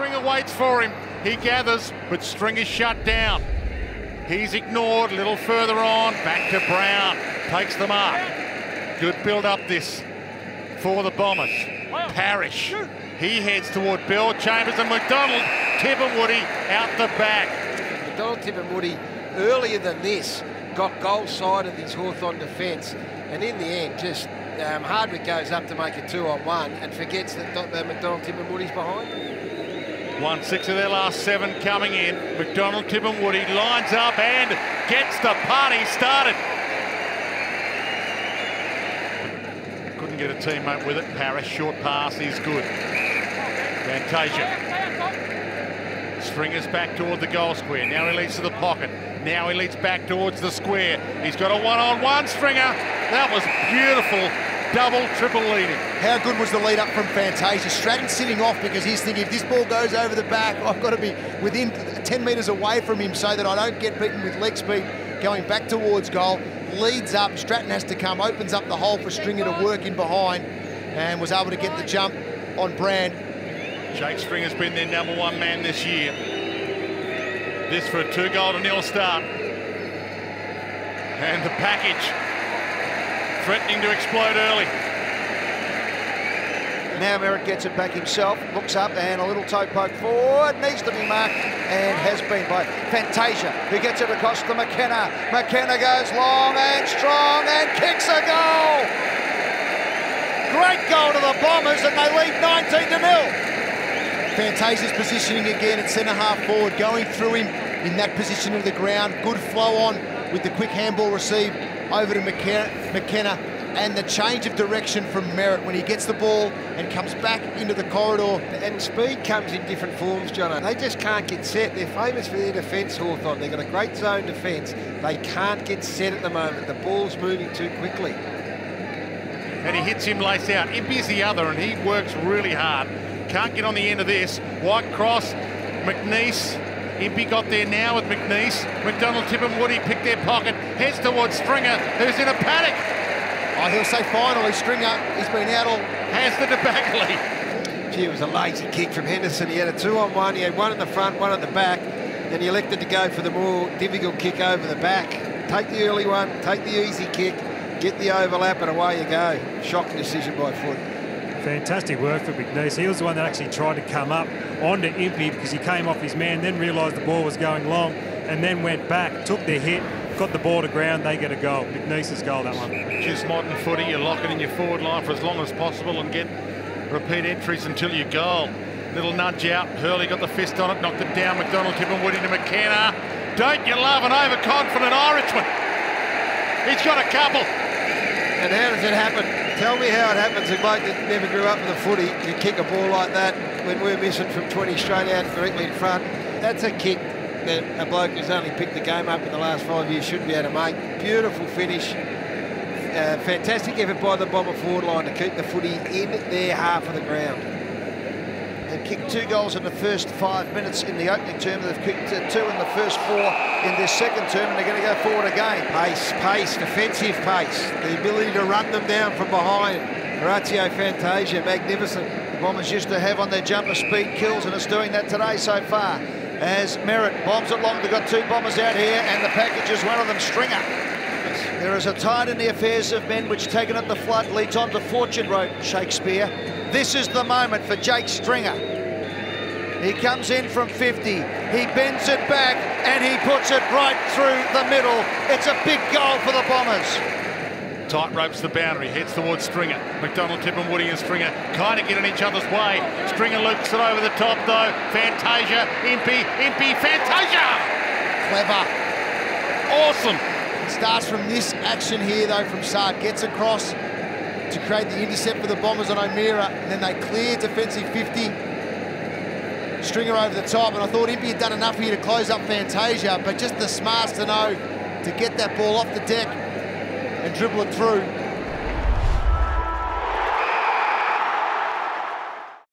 Stringer waits for him. He gathers, but Stringer's shut down. He's ignored. A little further on. Back to Brown. Takes the mark. Good build-up this for the Bombers. Parrish. He heads toward Bell, Chambers and McDonald. Tipperwoody out the back. McDonald Tipperwoody earlier than this got goal side of his Hawthorn defence, and in the end just Hardwick goes up to make a 2-on-1 and forgets that McDonald Tipperwoody's behind. 1-6 of their last 7 coming in. McDonald Tipperwoody lines up and gets the party started. Couldn't get a teammate with it. Parrish, short pass is good. Fantasia. Stringer's back toward the goal square. Now he leads to the pocket. Now he leads back towards the square. He's got a one-on-one, Stringer. That was beautiful. Double, triple leading. How good was the lead up from Fantasia? Stratton sitting off because he's thinking, if this ball goes over the back, I've got to be within 10 metres away from him so that I don't get beaten with leg speed going back towards goal. Leads up, Stratton has to come, opens up the hole for Stringer to work in behind and was able to get the jump on Brand. Jake Stringer's been their #1 man this year. This for a 2-0 start. And the package threatening to explode early. Now Merritt gets it back himself, looks up and a little toe poke forward, needs to be marked and has been by Fantasia, who gets it across to McKenna. McKenna goes long and strong and kicks a goal. Great goal to the Bombers and they lead 19-0. Fantasia's positioning again at centre-half forward, going through him in that position of the ground. Good flow on with the quick handball received over to McKenna, and the change of direction from Merritt when he gets the ball and comes back into the corridor. And speed comes in different forms, John. They just can't get set. They're famous for their defence, Hawthorn. They've got a great zone defence. They can't get set at the moment. The ball's moving too quickly. And he hits him lace out. Impey's the other, and he works really hard. Can't get on the end of this. White cross, McNeese. Impey got there now with McNeese. McDonald Tipperwoody picked their pocket, heads towards Stringer, who's in a panic. Oh, he'll say finally, Stringer, he's been out all... Has the debacle. Gee, it was a lazy kick from Henderson. He had a 2-on-1. He had one in the front, one at the back. Then he elected to go for the more difficult kick over the back. Take the early one, take the easy kick, get the overlap, and away you go. Shocking decision by Foot. Fantastic work for McNeese. He was the one that actually tried to come up onto Impey because he came off his man, then realised the ball was going long, and then went back, took the hit, got the ball to ground, they get a goal. McNeese's goal, that one. Just modern footy, you lock it in your forward line for as long as possible and get repeat entries until you goal. Little nudge out, Hurley got the fist on it, knocked it down, McDonald Tipperwoody to McKenna. Don't you love an overconfident Irishman? He's got a couple. And how does it happen? Tell me how it happens. A bloke that never grew up with a footy can kick a ball like that when we're missing from 20 straight out directly in front. That's a kick that a bloke who's only picked the game up in the last 5 years should be able to make. Beautiful finish. Fantastic effort by the Bomber forward line to keep the footy in their half of the ground. They've kicked 2 goals in the first 5 minutes in the opening term. They've kicked 2 in the first 4 in this second term, and they're going to go forward again. Pace, defensive pace. The ability to run them down from behind. Horatio Fantasia, magnificent. The Bombers used to have on their jumper speed kills, and it's doing that today so far. As Merritt bombs it long, they've got 2 Bombers out here, and the package is one of them, Stringer. There is a tide in the affairs of men which, taken at the flood, leads on to fortune, wrote Shakespeare. This is the moment for Jake Stringer. He comes in from 50, he bends it back, and he puts it right through the middle. It's a big goal for the Bombers. Tight ropes the boundary, heads towards Stringer. McDonald, Tipperwoody and Stringer kind of get in each other's way. Stringer loops it over the top though. Fantasia, Impey, Fantasia! Clever. Awesome. It starts from this action here though from Saad. Gets across to create the intercept for the Bombers on O'Meara, and then they clear defensive 50. Stringer over the top, and I thought Impey had done enough here to close up Fantasia, but just the smarts to know to get that ball off the deck and dribble it through.